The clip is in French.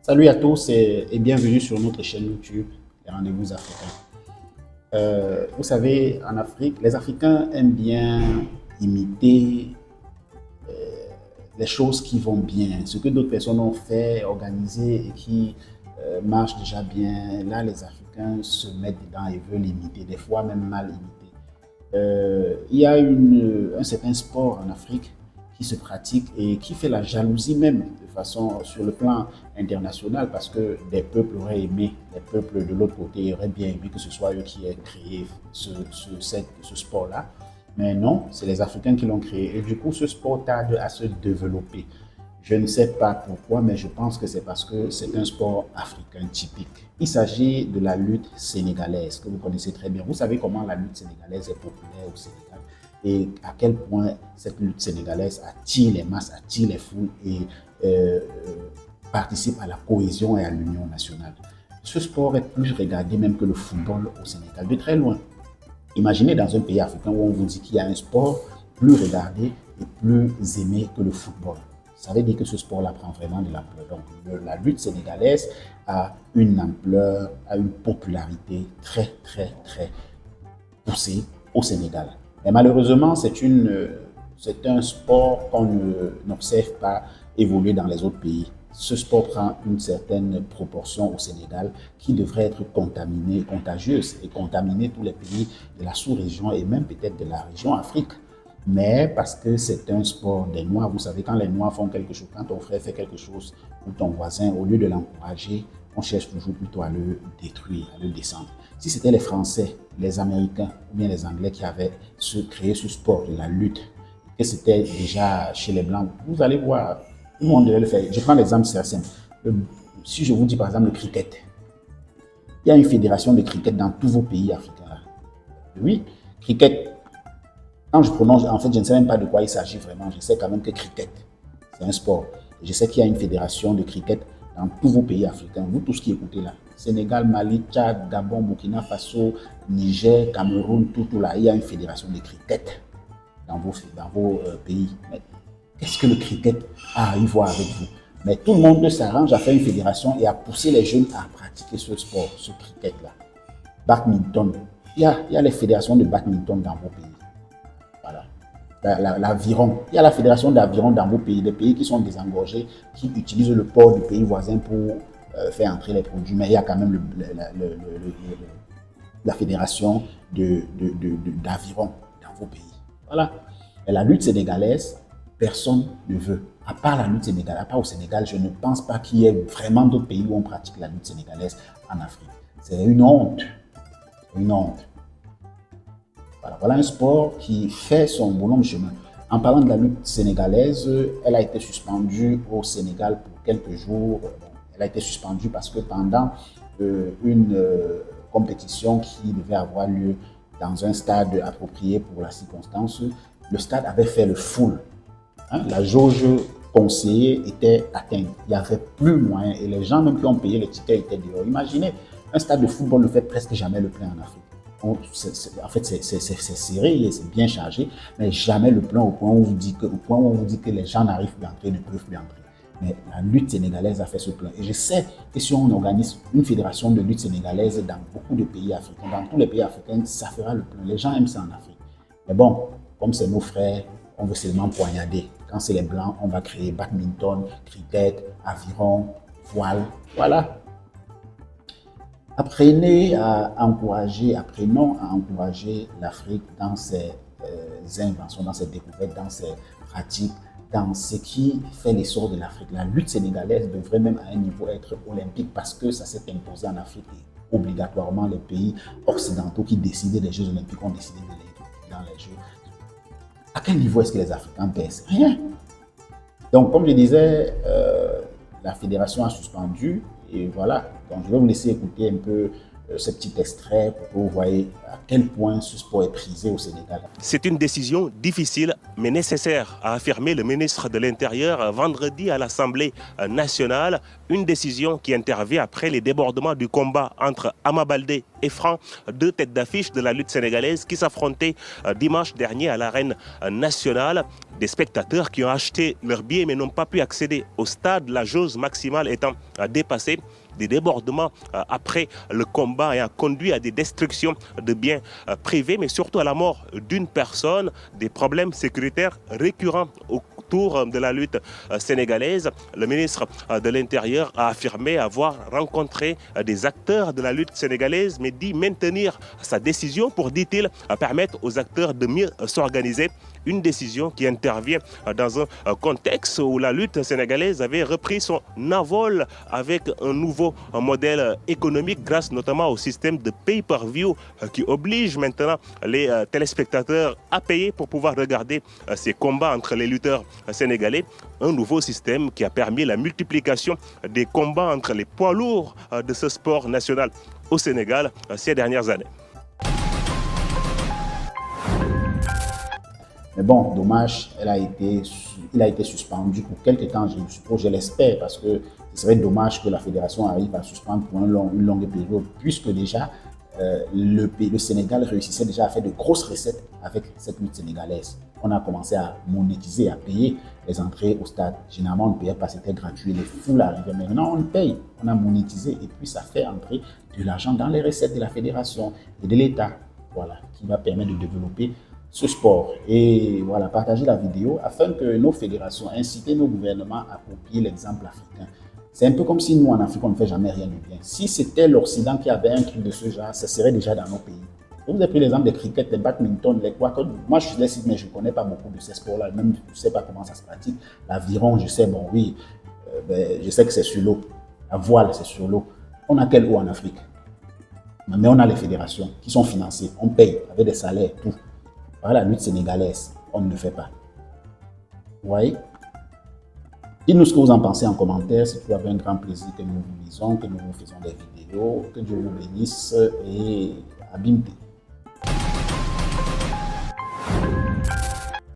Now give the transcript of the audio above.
Salut à tous et bienvenue sur notre chaîne YouTube, les Rendez-vous Africains. Vous savez, en Afrique, les Africains aiment bien imiter les choses qui vont bien, ce que d'autres personnes ont fait, organisé et qui marche déjà bien. Là, les Africains se mettent dedans et veulent imiter, des fois même mal imiter. Il y a un certain sport en Afrique qui se pratique et qui fait la jalousie même de façon sur le plan international parce que des peuples auraient aimé, les peuples de l'autre côté auraient bien aimé que ce soit eux qui aient créé ce sport-là. Mais non, c'est les Africains qui l'ont créé. Et du coup, ce sport tarde à se développer. Je ne sais pas pourquoi, mais je pense que c'est parce que c'est un sport africain typique. Il s'agit de la lutte sénégalaise, que vous connaissez très bien. Vous savez comment la lutte sénégalaise est populaire au Sénégal et à quel point cette lutte sénégalaise attire les masses, attire les foules et euh, participe à la cohésion et à l'union nationale. Ce sport est plus regardé même que le football au Sénégal, de très loin. Imaginez dans un pays africain où on vous dit qu'il y a un sport plus regardé et plus aimé que le football. Ça veut dire que ce sport-là prend vraiment de l'ampleur. Donc, la lutte sénégalaise a une ampleur, a une popularité très, très, très poussée au Sénégal. Mais malheureusement, c'est un sport qu'on n'observe pas évoluer dans les autres pays. Ce sport prend une certaine proportion au Sénégal qui devrait être contagieuse et contaminer tous les pays de la sous-région et même peut-être de la région Afrique. Mais parce que c'est un sport des Noirs, vous savez, quand les Noirs font quelque chose, quand ton frère fait quelque chose ou ton voisin, au lieu de l'encourager, on cherche toujours plutôt à le détruire, à le descendre. Si c'était les Français, les Américains ou bien les Anglais qui avaient créé ce sport de la lutte, que c'était déjà chez les Blancs, vous allez voir, tout le monde devait le faire. Je prends l'exemple, c'est simple. Si je vous dis par exemple le cricket, il y a une fédération de cricket dans tous vos pays africains. Oui, cricket. Quand je prononce, en fait, je ne sais même pas de quoi il s'agit vraiment. Je sais quand même que cricket, c'est un sport. Et je sais qu'il y a une fédération de cricket dans tous vos pays africains. Vous tous qui écoutez là, Sénégal, Mali, Tchad, Gabon, Burkina Faso, Niger, Cameroun, tout là, il y a une fédération de cricket dans vos pays. Mais qu'est-ce que le cricket a à y voir avec vous? Mais tout le monde s'arrange à faire une fédération et à pousser les jeunes à pratiquer ce sport, ce cricket-là. Badminton, il y a les fédérations de badminton dans vos pays. Voilà. L'aviron. Il y a la fédération d'aviron dans vos pays, des pays qui sont désengorgés, qui utilisent le port du pays voisin pour faire entrer les produits. Mais il y a quand même la fédération d'aviron dans vos pays. Voilà. Et la lutte sénégalaise, personne ne veut. À part la lutte sénégalaise, à part au Sénégal, je ne pense pas qu'il y ait vraiment d'autres pays où on pratique la lutte sénégalaise en Afrique. C'est une honte. Une honte. Voilà un sport qui fait son bonhomme chemin. En parlant de la lutte sénégalaise, elle a été suspendue au Sénégal pour quelques jours. Elle a été suspendue parce que pendant une compétition qui devait avoir lieu dans un stade approprié pour la circonstance, le stade avait fait le full. La jauge conseillée était atteinte. Il n'y avait plus moyen et les gens même qui ont payé le ticket étaient dehors. Imaginez, un stade de football ne fait presque jamais le plein en Afrique. En fait, c'est serré, c'est bien chargé, mais jamais le plein au point où on vous dit que les gens n'arrivent plus à entrer, ne peuvent plus entrer. Mais la lutte sénégalaise a fait ce plein. Et je sais que si on organise une fédération de lutte sénégalaise dans beaucoup de pays africains, dans tous les pays africains, ça fera le plein. Les gens aiment ça en Afrique. Mais bon, comme c'est nos frères, on veut seulement poignarder. Quand c'est les blancs, on va créer badminton, cricket, aviron, voile. Voilà. Apprenons à encourager l'Afrique dans ses inventions, dans ses découvertes, dans ses pratiques, dans ce qui fait l'essor de l'Afrique. La lutte sénégalaise devrait même à un niveau être olympique parce que ça s'est imposé en Afrique et obligatoirement les pays occidentaux qui décidaient des Jeux olympiques ont décidé de les dans les Jeux. À quel niveau est-ce que les Africains pèsent? Rien. Donc, comme je disais, la fédération a suspendu et voilà. Donc, je vais vous laisser écouter un peu ce petit extrait pour que vous voyez à quel point ce sport est prisé au Sénégal. C'est une décision difficile mais nécessaire, a affirmé le ministre de l'Intérieur vendredi à l'Assemblée nationale Une décision qui intervient après les débordements du combat entre Ama Baldé et Franc, deux têtes d'affiche de la lutte sénégalaise qui s'affrontaient dimanche dernier à l'arène nationale. Des spectateurs qui ont acheté leurs billets mais n'ont pas pu accéder au stade, la jauge maximale étant dépassée. Des débordements après le combat et a conduit à des destructions de biens privés, mais surtout à la mort d'une personne, des problèmes sécuritaires récurrents autour de la lutte sénégalaise. Le ministre de l'Intérieur a affirmé avoir rencontré des acteurs de la lutte sénégalaise, mais dit maintenir sa décision pour, dit-il, permettre aux acteurs de mieux s'organiser. Une décision qui intervient dans un contexte où la lutte sénégalaise avait repris son envol avec un nouveau modèle économique grâce notamment au système de pay-per-view qui oblige maintenant les téléspectateurs à payer pour pouvoir regarder ces combats entre les lutteurs sénégalais. Un nouveau système qui a permis la multiplication des combats entre les poids lourds de ce sport national au Sénégal ces dernières années. Mais bon, dommage, il a été suspendu pour quelques temps, je suppose, je l'espère, parce que ce serait dommage que la fédération arrive à suspendre pour une longue période, puisque déjà, le Sénégal réussissait déjà à faire de grosses recettes avec cette lutte sénégalaise. On a commencé à monétiser, à payer les entrées au stade. Généralement, on ne payait pas, c'était gratuit, les foules arrivaient. Maintenant, on paye, on a monétisé et puis ça fait entrer de l'argent dans les recettes de la fédération et de l'État, voilà, qui va permettre de développer ce sport. Et voilà, partager la vidéo afin que nos fédérations incitent nos gouvernements à copier l'exemple africain. C'est un peu comme si nous, en Afrique, on ne fait jamais rien de bien. Si c'était l'Occident qui avait un truc de ce genre, ça serait déjà dans nos pays. Je vous ai pris l'exemple des cricket, des badminton, les quoi. Moi, je suis là, mais je ne connais pas beaucoup de ces sports-là. Même, je ne sais pas comment ça se pratique. L'aviron, je sais, bon, oui, je sais que c'est sur l'eau. La voile, c'est sur l'eau. On a quelle eau en Afrique? Mais on a les fédérations qui sont financées. On paye avec des salaires, tout. Voilà, la lutte sénégalaise, on ne le fait pas. Vous voyez? Dites-nous ce que vous en pensez en commentaire. C'est toujours avec un grand plaisir que nous vous lisons, que nous vous faisons des vidéos. Que Dieu vous bénisse et à bientôt.